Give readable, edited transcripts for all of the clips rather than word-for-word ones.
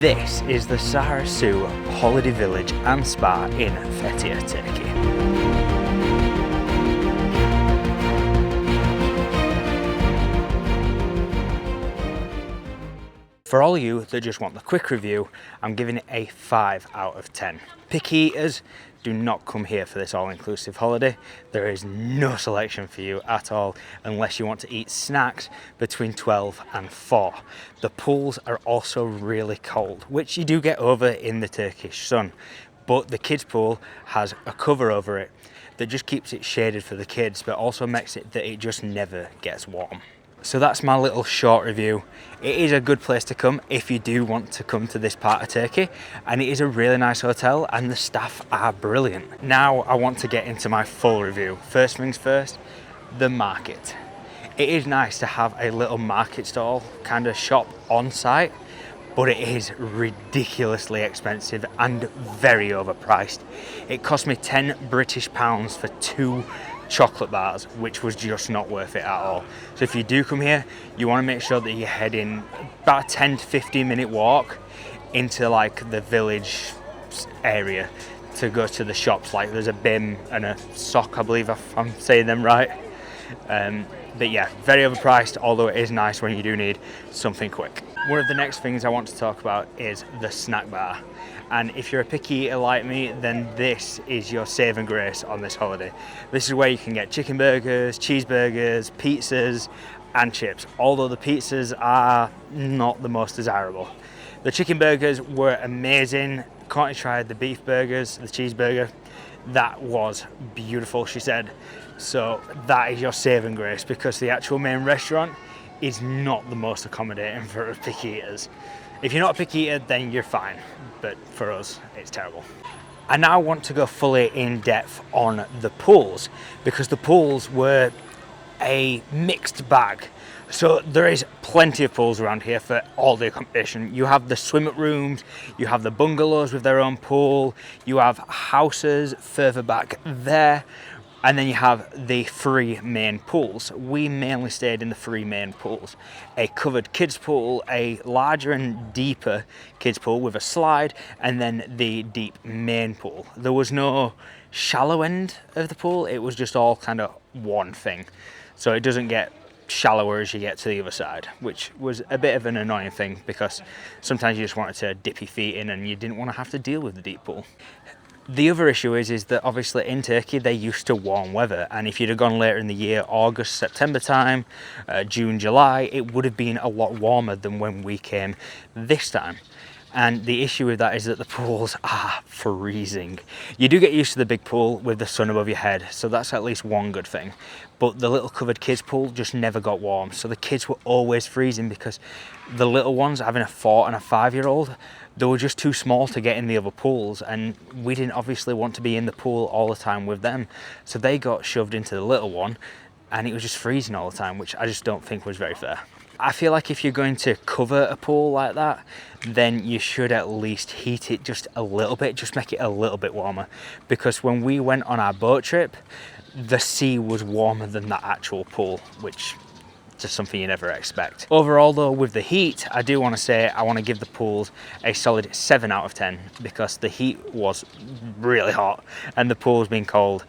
This is the Sahra Su Holiday Village and Spa in Fethiye, Turkey. For all you that just want the quick review, I'm giving it a 5 out of 10. Picky eaters, do not come here for this all-inclusive holiday. There is no selection for you at all unless you want to eat snacks between 12 and 4. The pools are also really cold, which you do get over in the Turkish sun, but the kids pool has a cover over it that just keeps it shaded for the kids, but also makes it that it just never gets warm. So that's my little short review. It is a good place to come if you do want to come to this part of Turkey, and it is a really nice hotel and the staff are brilliant. Now I want to get into my full review. First things first, the market. It is nice to have a little market stall kind of shop on site, but it is ridiculously expensive and very overpriced. It cost me £10 for 2 chocolate bars, which was just not worth it at all. So if you do come here, you want to make sure that you're heading about a 10 to 15 minute walk into like the village area to go to the shops. Like there's a BIM and a sock, I believe, if I'm saying them right. But yeah, very overpriced, although it is nice when you do need something quick. One of the next things I want to talk about is the snack bar. And if you're a picky eater like me, then this is your save and grace on this holiday. This is where you can get chicken burgers, cheeseburgers, pizzas, and chips, although the pizzas are not the most desirable. The chicken burgers were amazing. Courtney tried the beef burgers, the cheeseburger. That was beautiful, she said. So that is your save and grace, because the actual main restaurant is not the most accommodating for picky eaters. If you're not a picky eater, then you're fine, but for us, it's terrible. I now want to go fully in depth on the pools, because the pools were a mixed bag. So there is plenty of pools around here for all the accommodation. You have the swim up rooms, you have the bungalows with their own pool, you have houses further back there, and then you have the 3 main pools. We mainly stayed in the 3 main pools. A covered kids pool, a larger and deeper kids pool with a slide, and then the deep main pool. There was no shallow end of the pool, it was just all kind of one thing. So it doesn't get shallower as you get to the other side, which was a bit of an annoying thing, because sometimes you just wanted to dip your feet in and you didn't want to have to deal with the deep pool. The other issue is that obviously in Turkey they're used to warm weather, and if you'd have gone later in the year, August, September time, June, July, it would have been a lot warmer than when we came this time. And the issue with that is that the pools are freezing. You do get used to the big pool with the sun above your head, so that's at least one good thing. But the little covered kids pool just never got warm, so the kids were always freezing, because the little ones, having a 4 and a 5-year-old, they were just too small to get in the other pools, and we didn't obviously want to be in the pool all the time with them. So they got shoved into the little one, and it was just freezing all the time, which I just don't think was very fair. I feel like if you're going to cover a pool like that, then you should at least heat it just a little bit, just make it a little bit warmer. Because when we went on our boat trip, the sea was warmer than that actual pool, which is just something you never expect. Overall though, with the heat, I do want to say I want to give the pools a solid 7 out of 10, because the heat was really hot and the pools being cold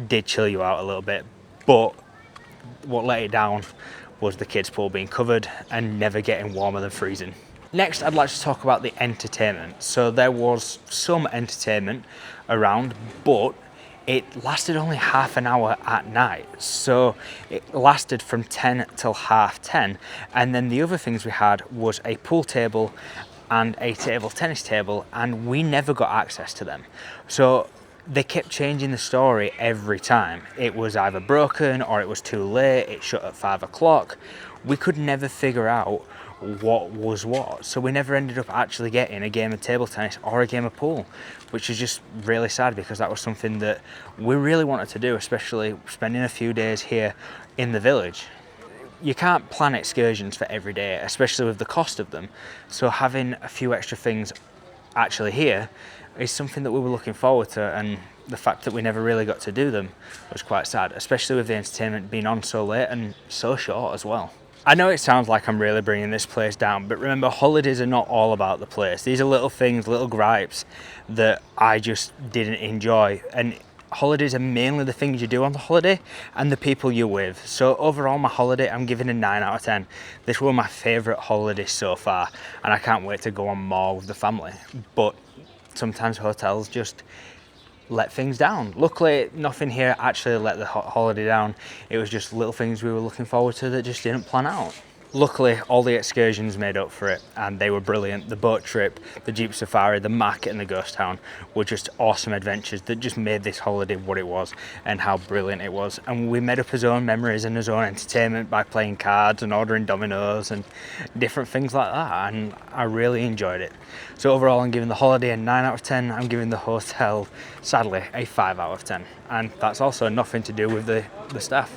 did chill you out a little bit. But what let it down was the kids pool being covered and never getting warmer than freezing. Next, I'd like to talk about the entertainment. So there was some entertainment around, but it lasted only half an hour at night. So it lasted from 10 till 10:30. And then the other things we had was a pool table and a table tennis table, and we never got access to them. So they kept changing the story every time. It was either broken or it was too late, it shut at 5 o'clock. We could never figure out what was what, so we never ended up actually getting a game of table tennis or a game of pool, which is just really sad, because that was something that we really wanted to do, especially spending a few days here in the village. You can't plan excursions for every day, especially with the cost of them, so having a few extra things actually here is something that we were looking forward to, and the fact that we never really got to do them was quite sad, especially with the entertainment being on so late and so short as well. I know it sounds like I'm really bringing this place down, but remember, holidays are not all about the place. These are little things, little gripes that I just didn't enjoy. And holidays are mainly the things you do on the holiday and the people you're with. So overall, my holiday, I'm giving a 9 out of 10. This was my favourite holiday so far, and I can't wait to go on more with the family. But sometimes hotels just let things down. Luckily, nothing here actually let the holiday down. It was just little things we were looking forward to that just didn't plan out. Luckily, all the excursions made up for it, and they were brilliant. The boat trip, the Jeep Safari, the market and the ghost town were just awesome adventures that just made this holiday what it was and how brilliant it was. And we made up his own memories and his own entertainment by playing cards and ordering Dominoes and different things like that, and I really enjoyed it. So overall, I'm giving the holiday a 9 out of 10. I'm giving the hotel, sadly, a 5 out of 10. And that's also nothing to do with the staff.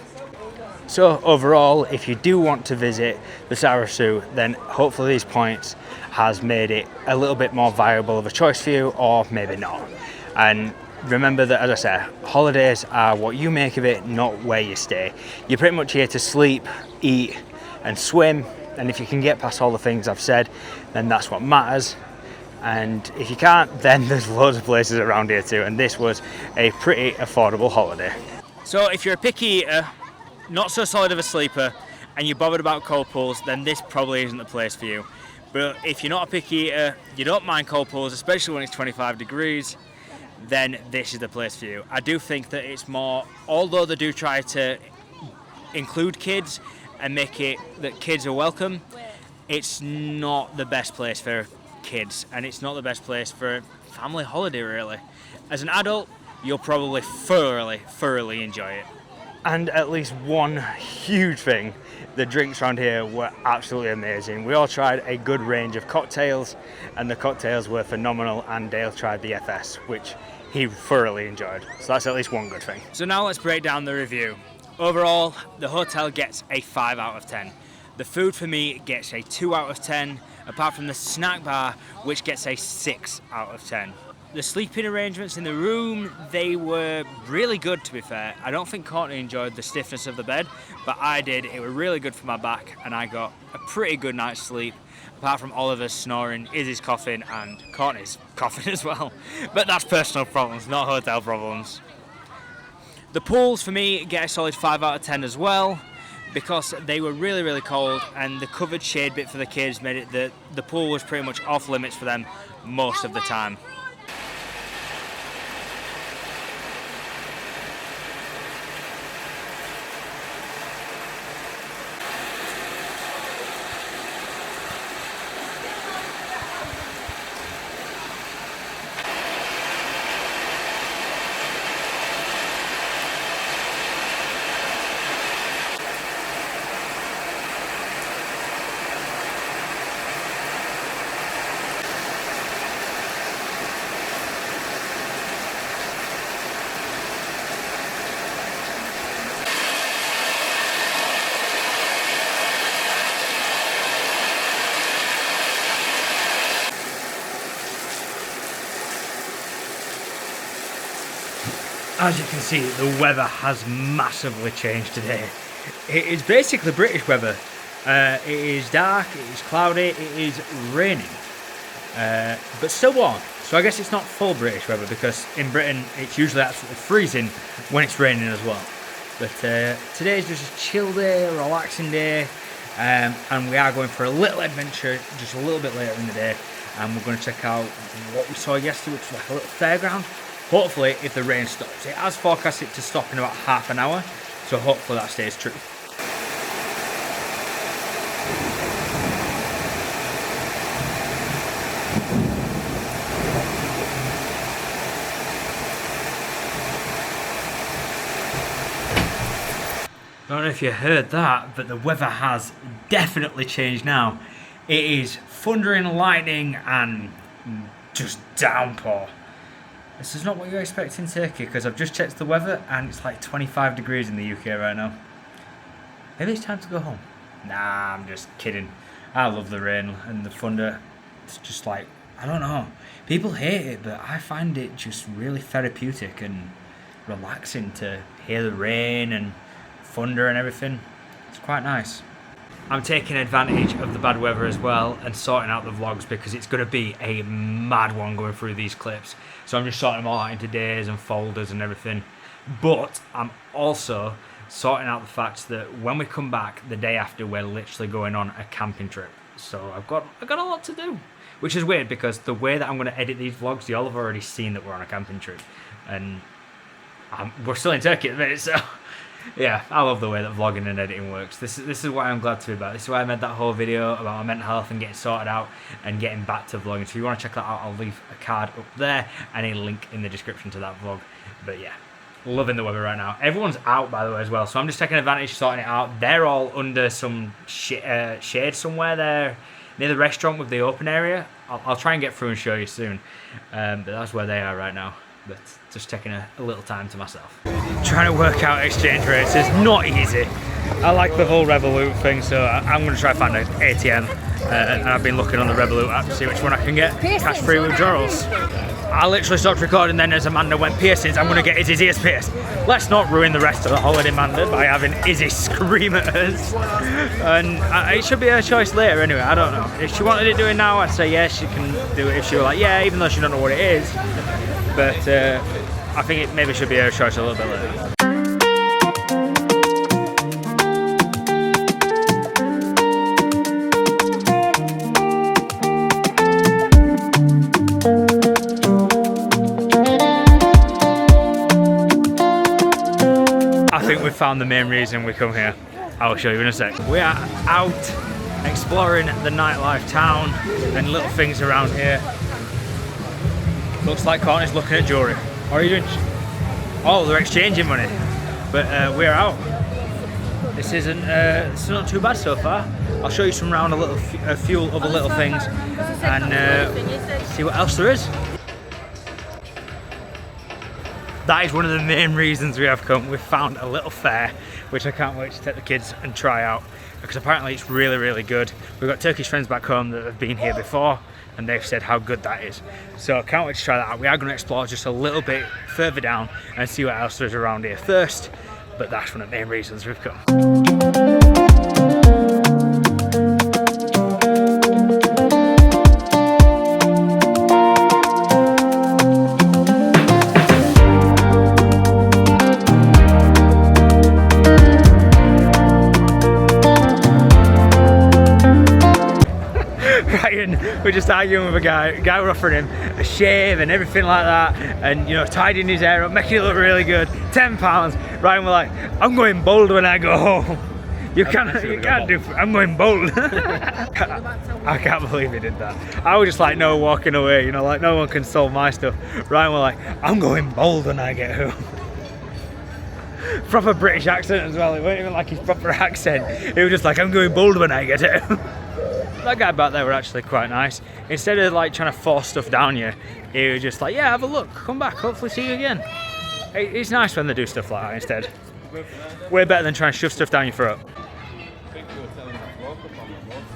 So overall, if you do want to visit the Sahra Su, then hopefully these points has made it a little bit more viable of a choice for you, or maybe not. And remember that, as I said, holidays are what you make of it, not where you stay. You're pretty much here to sleep, eat and swim, and if you can get past all the things I've said, then that's what matters. And if you can't, then there's loads of places around here too, and this was a pretty affordable holiday. So if you're a picky eater, not so solid of a sleeper, and you're bothered about cold pools, then this probably isn't the place for you. But if you're not a picky eater, you don't mind cold pools, especially when it's 25 degrees, then this is the place for you. I do think that it's more, although they do try to include kids and make it that kids are welcome, it's not the best place for kids, and it's not the best place for a family holiday really. As an adult, you'll probably thoroughly enjoy it. And at least one huge thing, the drinks around here were absolutely amazing. We all tried a good range of cocktails, and the cocktails were phenomenal, and Dale tried the FS, which he thoroughly enjoyed. So that's at least one good thing. So now let's break down the review. Overall, the hotel gets a 5 out of 10. The food for me gets a 2 out of 10, apart from the snack bar, which gets a 6 out of 10. The sleeping arrangements in the room, they were really good, to be fair. I don't think Courtney enjoyed the stiffness of the bed, but I did. It was really good for my back, and I got a pretty good night's sleep, apart from Oliver's snoring, Izzy's coughing, and Courtney's coughing as well. But that's personal problems, not hotel problems. The pools, for me, get a solid 5 out of 10 as well, because they were really cold, and the covered shade bit for the kids made it that the pool was pretty much off limits for them most of the time. As you can see, the weather has massively changed today. It is basically British weather. It is dark, it is cloudy, it is raining, but still warm. So I guess it's not full British weather, because in Britain it's usually absolutely freezing when it's raining as well. But today is just a chill day, a relaxing day, and we are going for a little adventure just a little bit later in the day, and we're going to check out what we saw yesterday, which was like a little fairground. Hopefully, if the rain stops. It has forecasted to stop in about half an hour, so hopefully that stays true. I don't know if you heard that, but the weather has definitely changed now. It is thundering, lightning, and just downpour. This is not what you expect in Turkey, because I've just checked the weather and it's like 25 degrees in the UK right now. Maybe it's time to go home. Nah, I'm just kidding. I love the rain and the thunder. It's just like, I don't know. People hate it, but I find it just really therapeutic and relaxing to hear the rain and thunder and everything. It's quite nice. I'm taking advantage of the bad weather as well and sorting out the vlogs because it's going to be a mad one going through these clips. So I'm just sorting them all out into days and folders and everything. But I'm also sorting out the fact that when we come back the day after, we're literally going on a camping trip. So I've got a lot to do, which is weird because the way that I'm going to edit these vlogs, y'all have already seen that we're on a camping trip, and we're still in Turkey at the minute, so yeah, I love the way that vlogging and editing works. This is why I'm glad to be back. This is why I made that whole video about my mental health and getting sorted out and getting back to vlogging. So if you want to check that out, I'll leave a card up there and a link in the description to that vlog. But yeah, loving the weather right now. Everyone's out, by the way, as well, so I'm just taking advantage, sorting it out. They're all under some shade somewhere there near the restaurant with the open area. I'll try and get through and show you soon, but that's where they are right now. But just taking a little time to myself. Trying to work out exchange rates is not easy. I like the whole Revolut thing, so I'm going to try to find an ATM, and I've been looking on the Revolut app to see which one I can get cash-free withdrawals. I literally stopped recording then as Amanda went piercings. I'm going to get Izzy's ears pierced. Let's not ruin the rest of the holiday, Amanda, by having Izzy scream at us. And it should be her choice later anyway, I don't know. If she wanted it doing now, I'd say yes, she can do it if she were like, yeah, even though she don't know what it is. But I think it maybe should be her choice a little bit later. I think we've found the main reason we come here. I'll show you in a sec. We are out exploring the nightlife town and little things around here. Looks like Courtney's looking at jewellery. What are you doing? Oh, they're exchanging money. But we're out. This isn't not too bad so far. I'll show you some round a few other little things and see what else there is. That is one of the main reasons we have come. We've found a little fair, which I can't wait to take the kids and try out, because apparently it's really, really good. We've got Turkish friends back home that have been here before, and they've said how good that is. So I can't wait to try that out. We are going to explore just a little bit further down and see what else there is around here first, but that's one of the main reasons we've come. We're just arguing with a guy we're offering him a shave and everything like that, and you know, tidying his hair up, making it look really good. £10. Ryan, we're like, I'm going bald when I go home. You can't do. I'm going bald. I can't believe he did that. I was just like, no, walking away. You know, like no one can solve my stuff. Ryan, we're like, I'm going bald when I get home. Proper British accent as well. It wasn't even like his proper accent. He was just like, I'm going bald when I get home. That guy back there were actually quite nice. Instead of like trying to force stuff down you, he was just like, yeah, have a look, come back, hopefully see you again. It's nice when they do stuff like that instead. Way better than trying to shove stuff down your throat.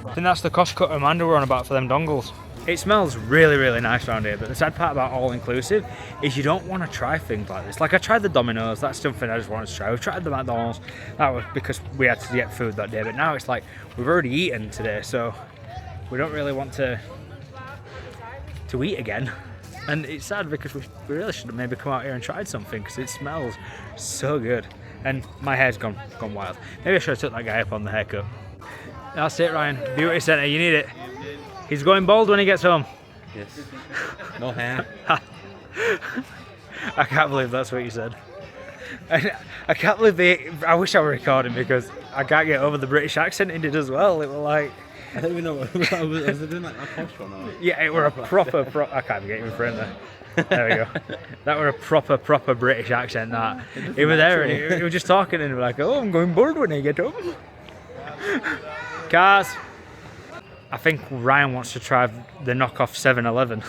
I think that's the cost cut Amanda were on about for them dongles. It smells really, really nice around here, but the sad part about all-inclusive is you don't want to try things like this. Like I tried the Domino's, that's something I just wanted to try. We've tried the McDonald's, that was because we had to get food that day, but now it's like we've already eaten today, so we don't really want to eat again. And it's sad because we really should have maybe come out here and tried something, because it smells so good. And my hair's gone wild. Maybe I should have took that guy up on the haircut. That's it, Ryan. Beauty centre, you need it. He's going bald when he gets home. Yes. No hair. I can't believe that's what you said. I can't believe I wish I were recording, because I can't get over the British accent he did as well. It was like, I don't even know what was it doing, like a posh one or? Yeah, it were a proper I can't even get in front there. There we go. That were a proper British accent. That he was there and he was just talking and he was like, oh, I'm going bald when I get home. Cars. I think Ryan wants to try the knockoff 7-Eleven.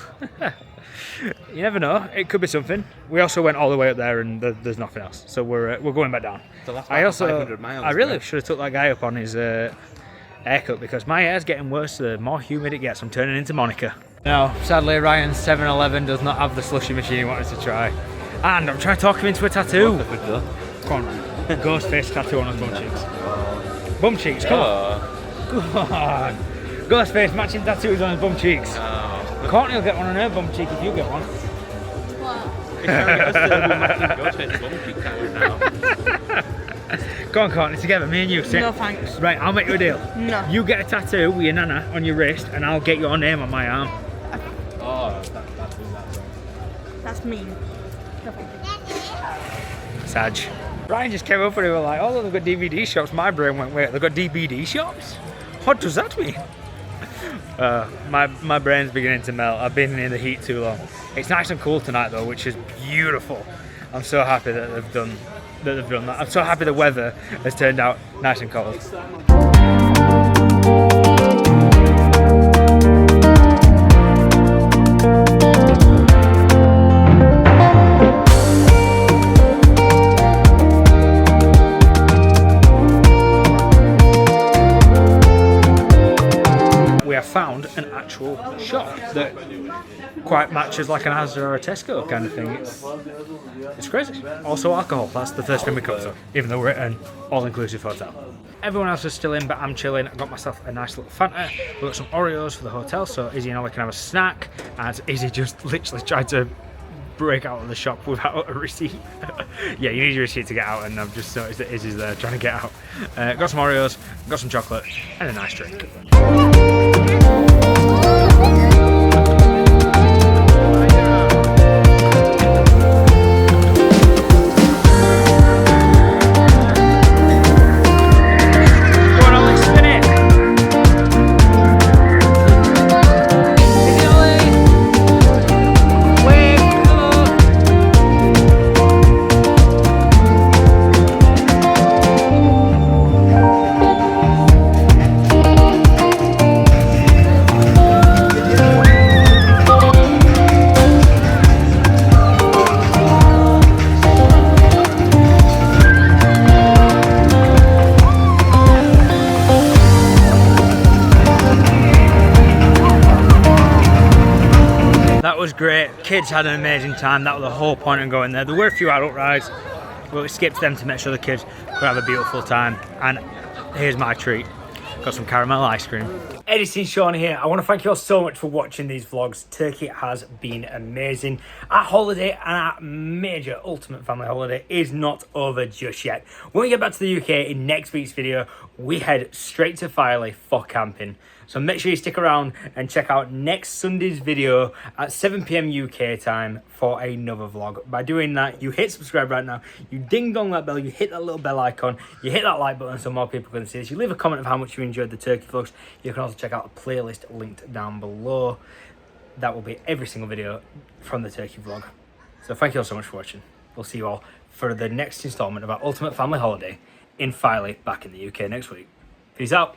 You never know, it could be something. We also went all the way up there and there's nothing else, so we're going back down. So that's I 500 miles, I really should have took that guy up on his haircut, because my hair's getting worse the more humid it gets. I'm turning into Monica. No, sadly Ryan's 7-Eleven does not have the slushy machine he wanted to try. And I'm trying to talk him into a tattoo. Come on, Ryan. Ghost face tattoo on his bum cheeks. Bum cheeks, come on. Go on. Ghostface matching tattoos on his bum cheeks. Oh. Courtney will get one on her bum cheek if you get one. He's trying to get us to do matching Ghostface bum cheek tattoo now. Go on, Courtney, together, me and you. Sit. No thanks. Right, I'll make you a deal. No. You get a tattoo with your nana on your wrist, and I'll get your name on my arm. Oh, That's mean. No thank you. Sag. Brian just came up and he was like, oh, they've got DVD shops. My brain went, wait, they've got DVD shops? What does that mean? My brain's beginning to melt. I've been in the heat too long. It's nice and cool tonight though, which is beautiful. I'm so happy that they've done that. I'm so happy the weather has turned out nice and cold. We have found an actual shop that quite matches like an Asda or a Tesco kind of thing. It's crazy. Also alcohol, that's the first thing we come to, even though we're at an all-inclusive hotel. Everyone else is still in, but I'm chilling. I got myself a nice little Fanta. We got some Oreos for the hotel, so Izzy and I can have a snack. And Izzy just literally tried to break out of the shop without a receipt. Yeah, you need your receipt to get out, and I've just noticed that Izzy's there trying to get out. Got some Oreos, got some chocolate, and a nice drink. Was great. Kids had an amazing time. That was the whole point of going there. There were a few adult rides, but we skipped them to make sure the kids could have a beautiful time. And here's my treat. Got some caramel ice cream. Editing Sean here. I want to thank you all so much for watching these vlogs. Turkey has been amazing. Our holiday and our major ultimate family holiday is not over just yet. When we get back to the UK in next week's video, we head straight to Filey for camping. So make sure you stick around and check out next Sunday's video at 7 PM UK time for another vlog. By doing that, you hit subscribe right now, you ding dong that bell, you hit that little bell icon, you hit that like button so more people can see this. You leave a comment of how much you enjoyed the turkey vlogs. You can also check out the playlist linked down below. That will be every single video from the turkey vlog. So thank you all so much for watching. We'll see you all for the next installment of our ultimate family holiday in Filey back in the UK next week. Peace out.